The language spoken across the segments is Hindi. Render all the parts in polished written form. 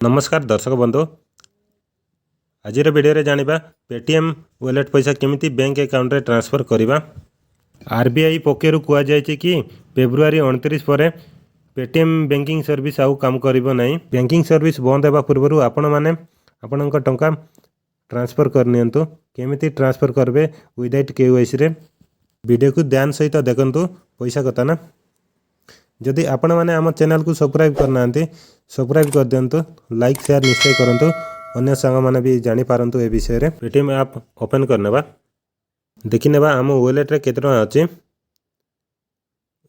नमस्कार दर्शक बंधु आज वीडियो जानिबा पेटीएम वॉलेट पैसा केमिति बैंक अकाउंट रे ट्रांसफर करवा। आरबीआई पक्षर कह जाए कि फेब्रुआरी 29 पर पेटीएम बैंकिंग सर्विस आउ काम करिबो नहीं। बैंकिंग सर्विस बंद होगा पूर्व आपण मैंने आपण टंका ट्रांसफर करनियंतु। केमिति ट्रांसफर करबे विदाउट केवाईसी रे वीडियो को ध्यान सहित देखंतु पैसा कथा ना। जदि आपण मैंने आम चैनल को सब्सक्राइब करना सब्सक्राइब कर दिंतु, लाइक शेयर निश्चय करंतु, अन्य सांग मैंने भी जानी पारंतु ए विषय रे। पेटीएम ऐप ओपन करनेबा देखि नेबा आम वॉलेट रे केते टका अछि।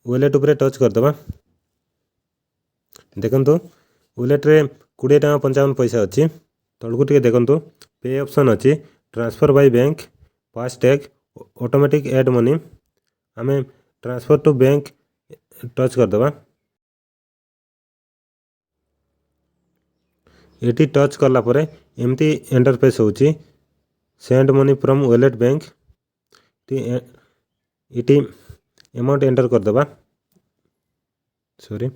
वॉलेट ऊपर टच कर दबा। देखंतु वॉलेट रे 20 टका 55 पैसा अछि। तळकु टिके देखंतु पे ऑप्शन अछि, transfer by bank, FASTag, automatic add money. आमे ट्रांसफर टू बैंक टच कर दबा। एटी टच करला परे एमती इंटरफेस होची, send money from wallet bank. इटी अमाउंट एंटर कर दबा। सॉरी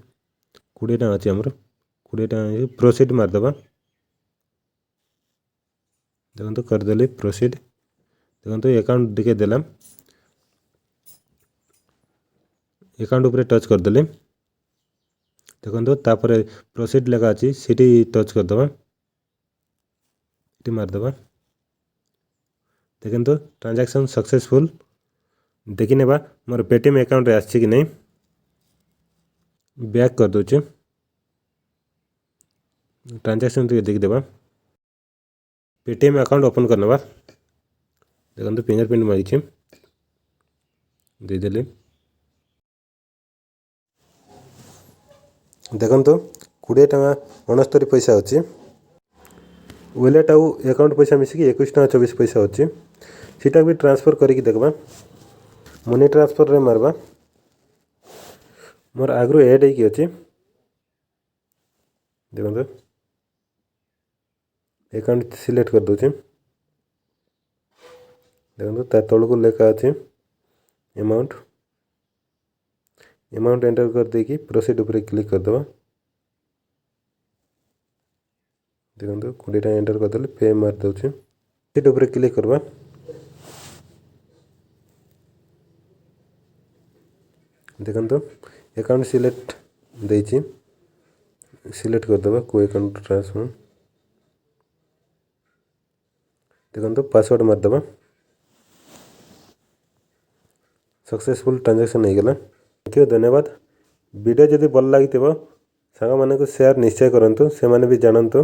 20 टका अछि हमर 20 टका प्रोसीड मार दबा। देखंतु कर देली प्रोसीड। देखंतु अकाउंट दिखे देला, अकाउंट ऊपर टच कर देले। देखंतु तापरे प्रोसीड लगा अछि सिटी टच कर दबा। सिटी मार दबा। देखंतु ट्रांजैक्शन सक्सेसफुल देखि नेबा मोर पेटीएम अकाउंट रे आछि कि नहीं। बैक कर दोचे, ट्रांजैक्शन रे देख देबा। पेटीएम अकाउंट ओपन करनेबा। देखंतु फिंगरप्रिंट मारी छी दे देले। देखंतु 20 टका 69 पैसा अछि। वॉलेट आउ अकाउंट पैसा मिसिकी 21 टका 24 पैसा अछि। सीटा भी ट्रांसफर करिक देखबा। मनी ट्रांसफर रे मारबा। मोर आगरो ऐड है कि अछि। देखंतु अकाउंट सिलेक्ट कर दोचे। देखंतु ता तळ को लेखा अछि अमाउंट एंटर कर देकी प्रोसीड ऊपर क्लिक कर दबा। देखंतु 20 टका एंटर कर देले पे मार दोचे। प्रोसीड ऊपर क्लिक करबा। देखंतु अकाउंट सिलेक्ट देची, सिलेक्ट कर दबा को अकाउंट ट्रांसफर। देखंतु पासवर्ड मार दबा। सक्सेसफुल ट्रांजैक्शन हो गला। थैंक यू, धन्यवाद। वीडियो जदि भल लागिथिबो सांग माने को शेयर निश्चय करंतु, से माने भी जानंतु।